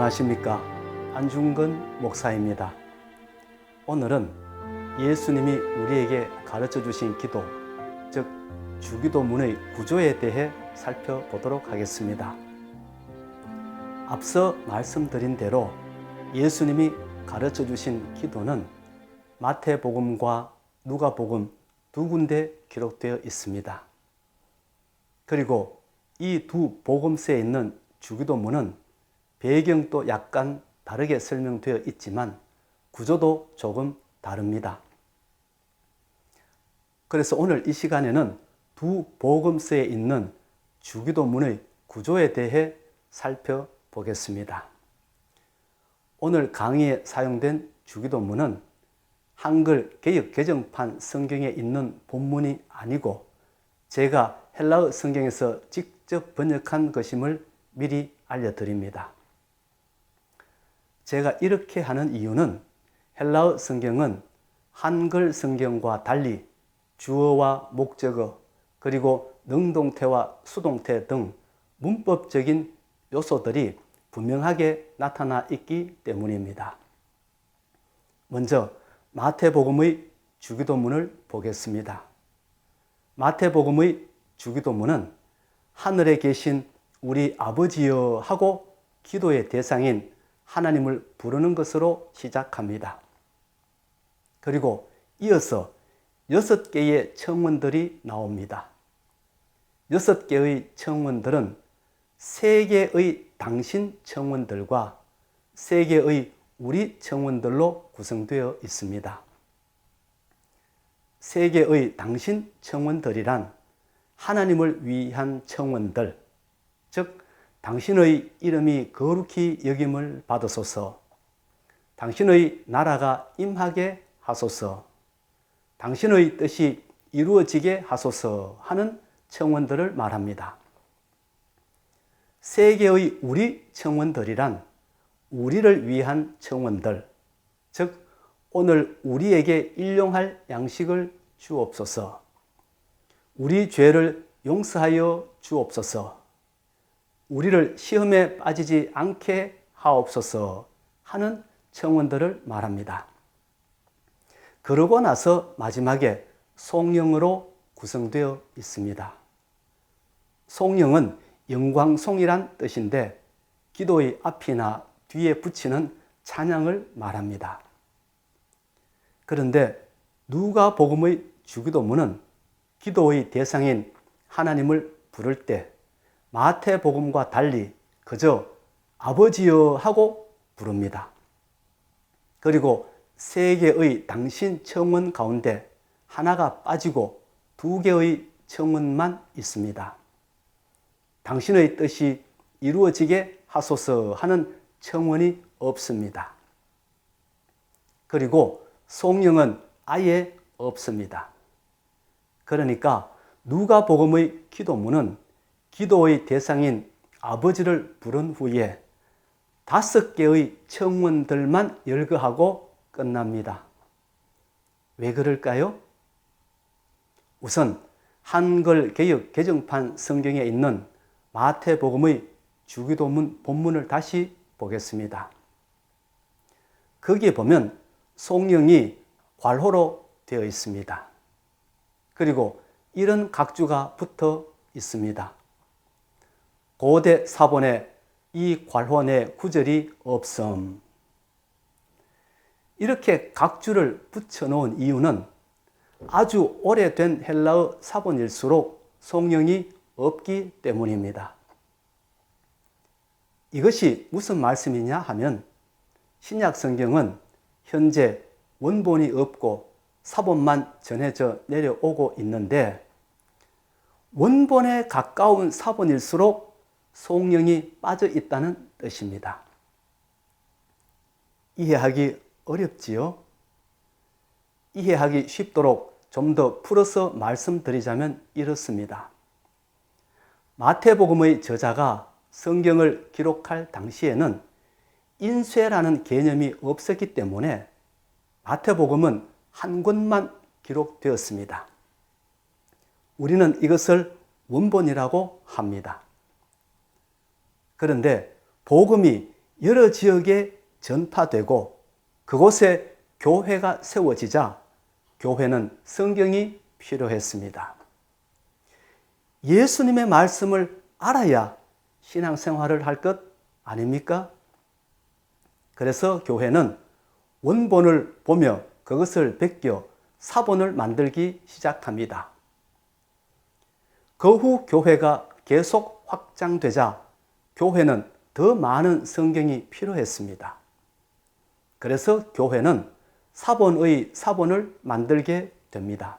안녕하십니까. 안중근 목사입니다. 오늘은 예수님이 우리에게 가르쳐 주신 기도, 즉 주기도문의 구조에 대해 살펴보도록 하겠습니다. 앞서 말씀드린 대로 예수님이 가르쳐 주신 기도는 마태복음과 누가복음 두 군데 기록되어 있습니다. 그리고 이 두 복음서에 있는 주기도문은 배경도 약간 다르게 설명되어 있지만 구조도 조금 다릅니다. 그래서 오늘 이 시간에는 두 복음서에 있는 주기도문의 구조에 대해 살펴보겠습니다. 오늘 강의에 사용된 주기도문은 한글 개역 개정판 성경에 있는 본문이 아니고 제가 헬라어 성경에서 직접 번역한 것임을 미리 알려드립니다. 제가 이렇게 하는 이유는 헬라어 성경은 한글 성경과 달리 주어와 목적어 그리고 능동태와 수동태 등 문법적인 요소들이 분명하게 나타나 있기 때문입니다. 먼저 마태복음의 주기도문을 보겠습니다. 마태복음의 주기도문은 하늘에 계신 우리 아버지여 하고 기도의 대상인 하나님을 부르는 것으로 시작합니다. 그리고 이어서 6개의 청원들이 나옵니다. 6개의 청원들은 3개의 당신 청원들과 3개의 우리 청원들로 구성되어 있습니다. 3개의 당신 청원들이란 하나님을 위한 청원들, 즉 당신의 이름이 거룩히 여김을 받으소서, 당신의 나라가 임하게 하소서, 당신의 뜻이 이루어지게 하소서 하는 청원들을 말합니다. 3개의 우리 청원들이란 우리를 위한 청원들, 즉 오늘 우리에게 일용할 양식을 주옵소서, 우리 죄를 용서하여 주옵소서, 우리를 시험에 빠지지 않게 하옵소서 하는 청원들을 말합니다. 그러고 나서 마지막에 송영으로 구성되어 있습니다. 송영은 영광송이란 뜻인데 기도의 앞이나 뒤에 붙이는 찬양을 말합니다. 그런데 누가복음의 주기도문은 기도의 대상인 하나님을 부를 때 마태복음과 달리 그저 아버지여 하고 부릅니다. 그리고 3개의 당신 청원 가운데 하나가 빠지고 2개의 청원만 있습니다. 당신의 뜻이 이루어지게 하소서 하는 청원이 없습니다. 그리고 송영은 아예 없습니다. 그러니까 누가복음의 기도문은 기도의 대상인 아버지를 부른 후에 5개의 청원들만 열거하고 끝납니다. 왜 그럴까요? 우선 한글 개역 개정판 성경에 있는 마태복음의 주기도문 본문을 다시 보겠습니다. 거기에 보면 송영이 괄호로 되어 있습니다. 그리고 이런 각주가 붙어 있습니다. 고대 사본에 이 괄호 내 구절이 없음. 이렇게 각주를 붙여놓은 이유는 아주 오래된 헬라어 사본일수록 송영이 없기 때문입니다. 이것이 무슨 말씀이냐 하면 신약 성경은 현재 원본이 없고 사본만 전해져 내려오고 있는데 원본에 가까운 사본일수록 송영이 빠져 있다는 뜻입니다. 이해하기 어렵지요? 이해하기 쉽도록 좀 더 풀어서 말씀드리자면 이렇습니다. 마태복음의 저자가 성경을 기록할 당시에는 인쇄라는 개념이 없었기 때문에 마태복음은 한 권만 기록되었습니다. 우리는 이것을 원본이라고 합니다. 그런데 복음이 여러 지역에 전파되고 그곳에 교회가 세워지자 교회는 성경이 필요했습니다. 예수님의 말씀을 알아야 신앙생활을 할 것 아닙니까? 그래서 교회는 원본을 보며 그것을 베껴 사본을 만들기 시작합니다. 그 후 교회가 계속 확장되자 교회는 더 많은 성경이 필요했습니다. 그래서 교회는 사본의 사본을 만들게 됩니다.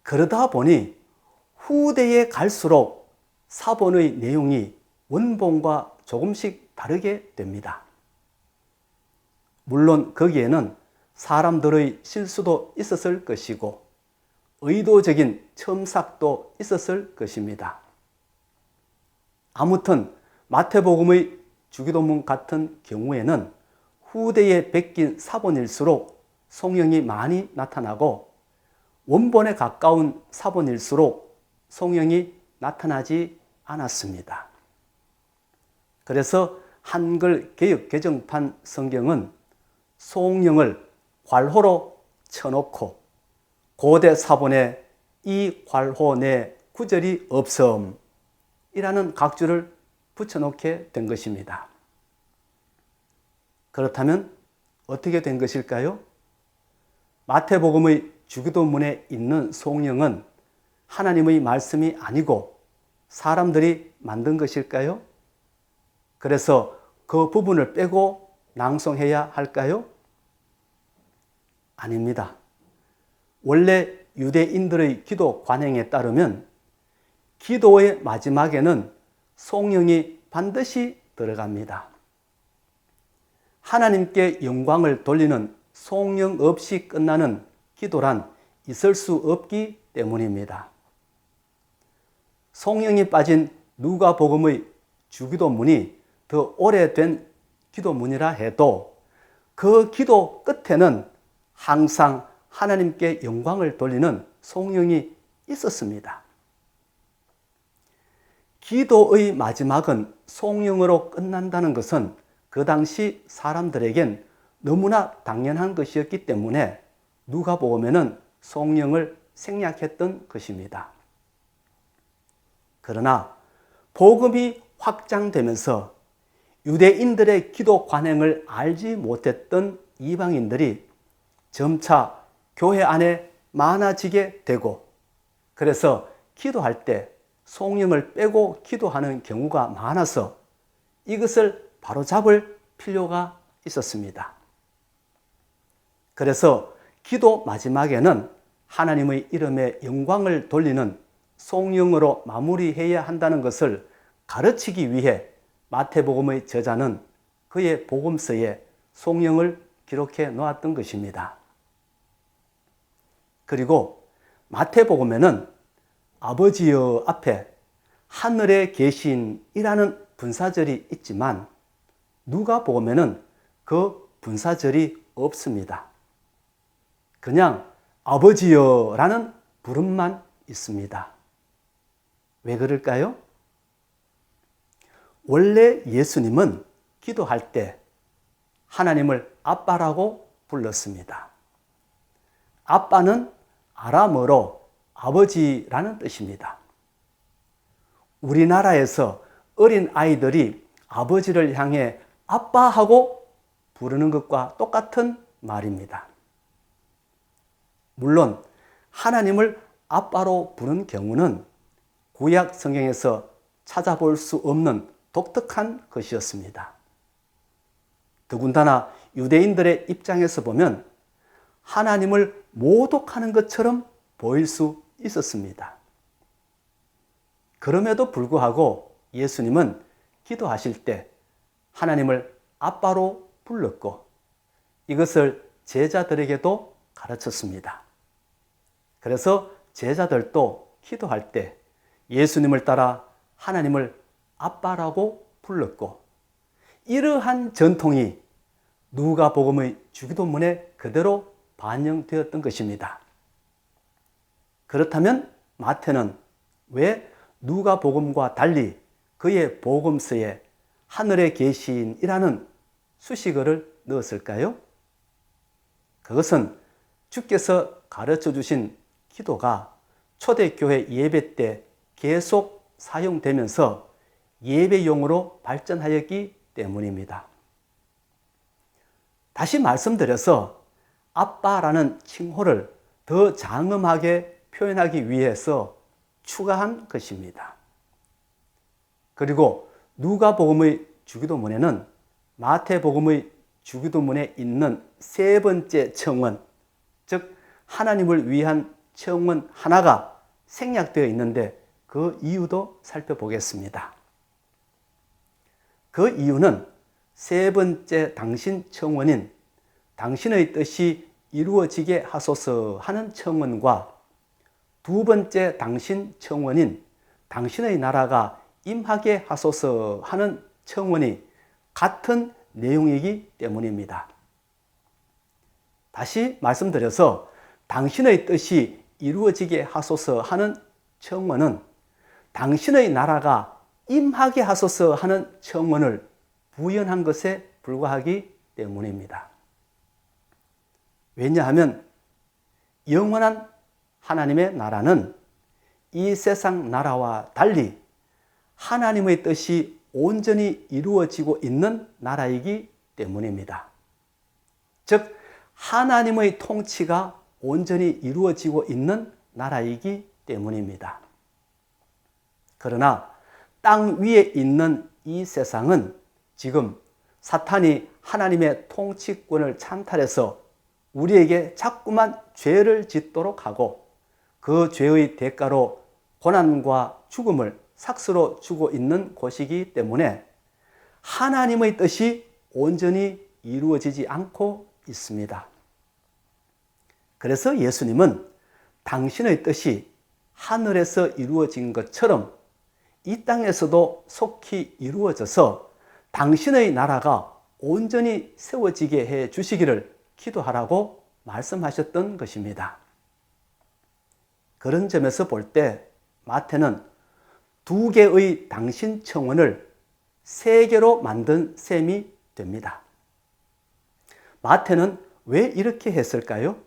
그러다 보니 후대에 갈수록 사본의 내용이 원본과 조금씩 다르게 됩니다. 물론 거기에는 사람들의 실수도 있었을 것이고 의도적인 첨삭도 있었을 것입니다. 아무튼 마태복음의 주기도문 같은 경우에는 후대에 베낀 사본일수록 성령이 많이 나타나고 원본에 가까운 사본일수록 성령이 나타나지 않았습니다. 그래서 한글 개역 개정판 성경은 성령을 괄호로 쳐놓고 고대 사본에 이 괄호 내 구절이 없음 이라는 각주를 붙여놓게 된 것입니다. 그렇다면 어떻게 된 것일까요? 마태복음의 주기도문에 있는 성령은 하나님의 말씀이 아니고 사람들이 만든 것일까요? 그래서 그 부분을 빼고 낭송해야 할까요? 아닙니다. 원래 유대인들의 기도 관행에 따르면 기도의 마지막에는 성령이 반드시 들어갑니다. 하나님께 영광을 돌리는 성령 없이 끝나는 기도란 있을 수 없기 때문입니다. 성령이 빠진 누가복음의 주기도문이 더 오래된 기도문이라 해도 그 기도 끝에는 항상 하나님께 영광을 돌리는 성령이 있었습니다. 기도의 마지막은 성령으로 끝난다는 것은 그 당시 사람들에겐 너무나 당연한 것이었기 때문에 누가복음에는 성령을 생략했던 것입니다. 그러나 복음이 확장되면서 유대인들의 기도 관행을 알지 못했던 이방인들이 점차 교회 안에 많아지게 되고 그래서 기도할 때 성령을 빼고 기도하는 경우가 많아서 이것을 바로잡을 필요가 있었습니다. 그래서 기도 마지막에는 하나님의 이름에 영광을 돌리는 성령으로 마무리해야 한다는 것을 가르치기 위해 마태복음의 저자는 그의 복음서에 성령을 기록해 놓았던 것입니다. 그리고 마태복음에는 아버지여 앞에 하늘에 계신이라는 분사절이 있지만 누가복음에는 그 분사절이 없습니다. 그냥 아버지여라는 부름만 있습니다. 왜 그럴까요? 원래 예수님은 기도할 때 하나님을 아빠라고 불렀습니다. 아빠는 아람어로 아버지라는 뜻입니다. 우리나라에서 어린 아이들이 아버지를 향해 아빠하고 부르는 것과 똑같은 말입니다. 물론 하나님을 아빠로 부른 경우는 구약 성경에서 찾아볼 수 없는 독특한 것이었습니다. 더군다나 유대인들의 입장에서 보면 하나님을 모독하는 것처럼 보일 수 있었습니다. 그럼에도 불구하고 예수님은 기도하실 때 하나님을 아빠로 불렀고 이것을 제자들에게도 가르쳤습니다. 그래서 제자들도 기도할 때 예수님을 따라 하나님을 아빠라고 불렀고 이러한 전통이 누가복음의 주기도문에 그대로 반영되었던 것입니다. 그렇다면 마태는 왜 누가복음과 달리 그의 복음서에 하늘에 계신이라는 수식어를 넣었을까요? 그것은 주께서 가르쳐 주신 기도가 초대교회 예배 때 계속 사용되면서 예배용으로 발전하였기 때문입니다. 다시 말씀드려서 아빠라는 칭호를 더 장엄하게 표현하기 위해서 추가한 것입니다. 그리고 누가복음의 주기도문에는 마태복음의 주기도문에 있는 세 번째 청원, 즉 하나님을 위한 청원 하나가 생략되어 있는데 그 이유도 살펴보겠습니다. 그 이유는 세 번째 당신 청원인 당신의 뜻이 이루어지게 하소서 하는 청원과 두 번째 당신 청원인 당신의 나라가 임하게 하소서 하는 청원이 같은 내용이기 때문입니다. 다시 말씀드려서 당신의 뜻이 이루어지게 하소서 하는 청원은 당신의 나라가 임하게 하소서 하는 청원을 부연한 것에 불과하기 때문입니다. 왜냐하면 영원한 하나님의 나라는 이 세상 나라와 달리 하나님의 뜻이 온전히 이루어지고 있는 나라이기 때문입니다. 즉 하나님의 통치가 온전히 이루어지고 있는 나라이기 때문입니다. 그러나 땅 위에 있는 이 세상은 지금 사탄이 하나님의 통치권을 찬탈해서 우리에게 자꾸만 죄를 짓도록 하고 그 죄의 대가로 고난과 죽음을 삭스로 주고 있는 곳이기 때문에 하나님의 뜻이 온전히 이루어지지 않고 있습니다. 그래서 예수님은 당신의 뜻이 하늘에서 이루어진 것처럼 이 땅에서도 속히 이루어져서 당신의 나라가 온전히 세워지게 해 주시기를 기도하라고 말씀하셨던 것입니다. 그런 점에서 볼 때 마태는 두 개의 당신 청원을 세 개로 만든 셈이 됩니다. 마태는 왜 이렇게 했을까요?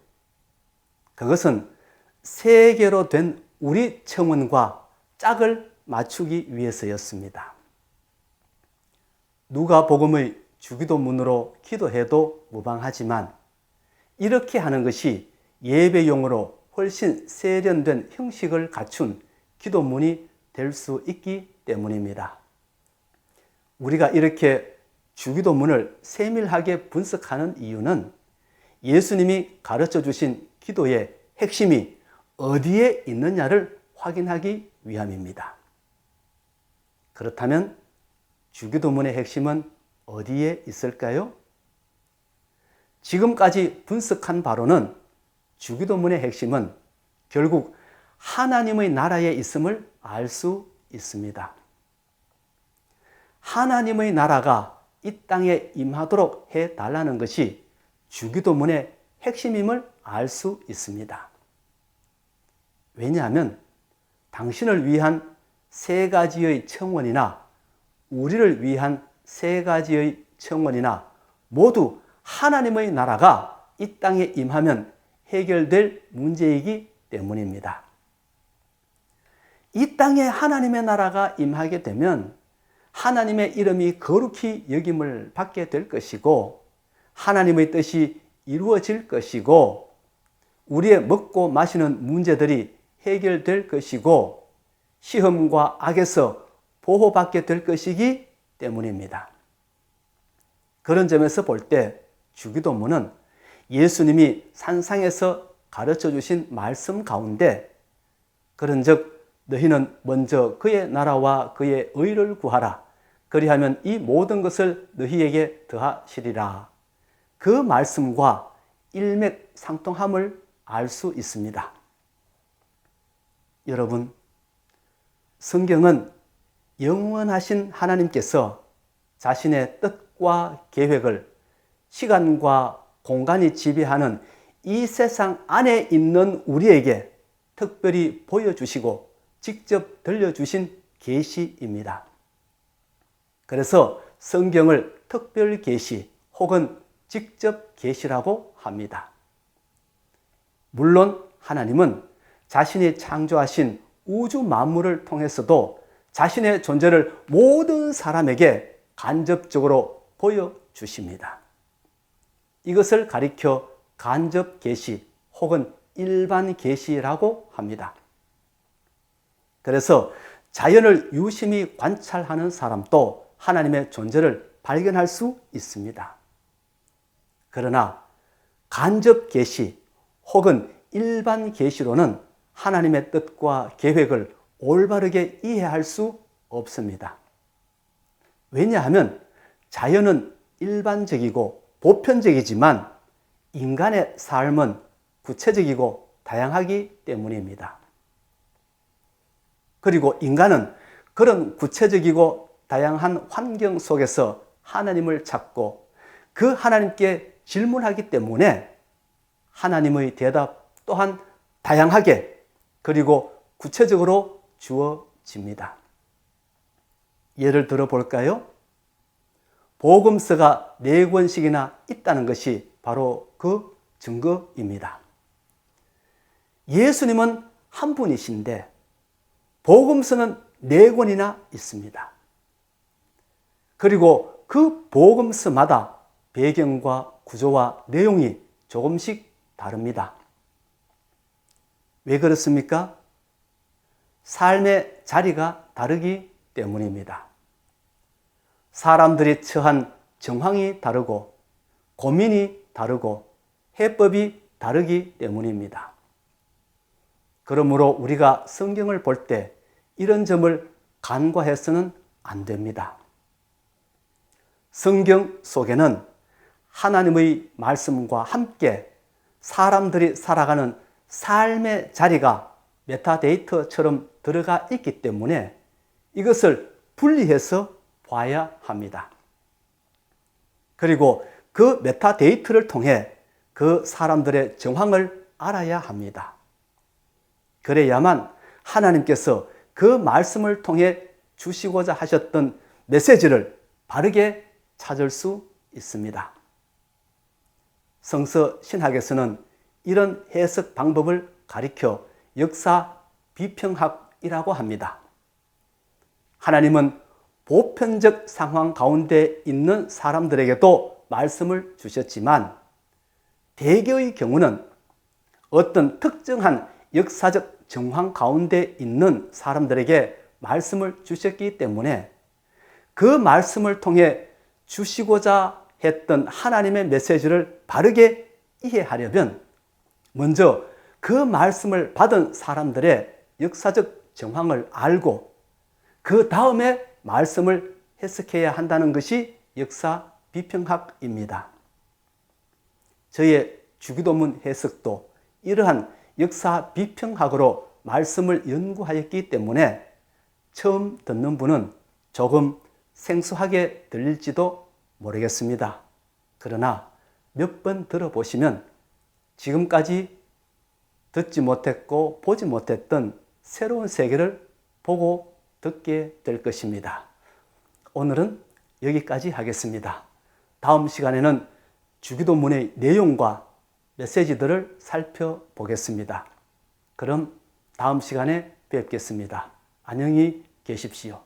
그것은 세 개로 된 우리 청원과 짝을 맞추기 위해서였습니다. 누가복음의 주기도문으로 기도해도 무방하지만 이렇게 하는 것이 예배용으로 훨씬 세련된 형식을 갖춘 기도문이 될 수 있기 때문입니다. 우리가 이렇게 주기도문을 세밀하게 분석하는 이유는 예수님이 가르쳐 주신 기도의 핵심이 어디에 있느냐를 확인하기 위함입니다. 그렇다면 주기도문의 핵심은 어디에 있을까요? 지금까지 분석한 바로는 주기도문의 핵심은 결국 하나님의 나라에 있음을 알 수 있습니다. 하나님의 나라가 이 땅에 임하도록 해달라는 것이 주기도문의 핵심임을 알 수 있습니다. 왜냐하면 당신을 위한 세 가지의 청원이나 우리를 위한 세 가지의 청원이나 모두 하나님의 나라가 이 땅에 임하면 해결될 문제이기 때문입니다. 이 땅에 하나님의 나라가 임하게 되면 하나님의 이름이 거룩히 여김을 받게 될 것이고 하나님의 뜻이 이루어질 것이고 우리의 먹고 마시는 문제들이 해결될 것이고 시험과 악에서 보호받게 될 것이기 때문입니다. 그런 점에서 볼 때 주기도문은 예수님이 산상에서 가르쳐 주신 말씀 가운데 그런즉 너희는 먼저 그의 나라와 그의 의를 구하라. 그리하면 이 모든 것을 너희에게 더하시리라. 그 말씀과 일맥상통함을 알 수 있습니다. 여러분, 성경은 영원하신 하나님께서 자신의 뜻과 계획을 시간과 공간이 지배하는 이 세상 안에 있는 우리에게 특별히 보여주시고 직접 들려주신 계시입니다. 그래서 성경을 특별 계시 혹은 직접 계시라고 합니다. 물론 하나님은 자신이 창조하신 우주 만물을 통해서도 자신의 존재를 모든 사람에게 간접적으로 보여주십니다. 이것을 가리켜 간접 계시 혹은 일반 계시라고 합니다. 그래서 자연을 유심히 관찰하는 사람도 하나님의 존재를 발견할 수 있습니다. 그러나 간접 계시 혹은 일반 계시로는 하나님의 뜻과 계획을 올바르게 이해할 수 없습니다. 왜냐하면 자연은 일반적이고 보편적이지만 인간의 삶은 구체적이고 다양하기 때문입니다. 그리고 인간은 그런 구체적이고 다양한 환경 속에서 하나님을 찾고 그 하나님께 질문하기 때문에 하나님의 대답 또한 다양하게 그리고 구체적으로 주어집니다. 예를 들어 볼까요? 복음서가 4권씩이나 있다는 것이 바로 그 증거입니다. 예수님은 한 분이신데 복음서는 4권이나 있습니다. 그리고 그 복음서마다 배경과 구조와 내용이 조금씩 다릅니다. 왜 그렇습니까? 삶의 자리가 다르기 때문입니다. 사람들이 처한 정황이 다르고 고민이 다르고 해법이 다르기 때문입니다. 그러므로 우리가 성경을 볼 때 이런 점을 간과해서는 안 됩니다. 성경 속에는 하나님의 말씀과 함께 사람들이 살아가는 삶의 자리가 메타데이터처럼 들어가 있기 때문에 이것을 분리해서 봐야 합니다. 그리고 그 메타데이터를 통해 그 사람들의 정황을 알아야 합니다. 그래야만 하나님께서 그 말씀을 통해 주시고자 하셨던 메시지를 바르게 찾을 수 있습니다. 성서 신학에서는 이런 해석 방법을 가리켜 역사 비평학이라고 합니다. 하나님은 보편적 상황 가운데 있는 사람들에게도 말씀을 주셨지만 대개의 경우는 어떤 특정한 역사적 정황 가운데 있는 사람들에게 말씀을 주셨기 때문에 그 말씀을 통해 주시고자 했던 하나님의 메시지를 바르게 이해하려면 먼저 그 말씀을 받은 사람들의 역사적 정황을 알고 그 다음에 말씀을 해석해야 한다는 것이 역사 비평학입니다. 저의 주기도문 해석도 이러한 역사 비평학으로 말씀을 연구하였기 때문에 처음 듣는 분은 조금 생소하게 들릴지도 모르겠습니다. 그러나 몇 번 들어보시면 지금까지 듣지 못했고 보지 못했던 새로운 세계를 보고 듣게 될 것입니다. 오늘은 여기까지 하겠습니다. 다음 시간에는 주기도문의 내용과 메시지들을 살펴보겠습니다. 그럼 다음 시간에 뵙겠습니다. 안녕히 계십시오.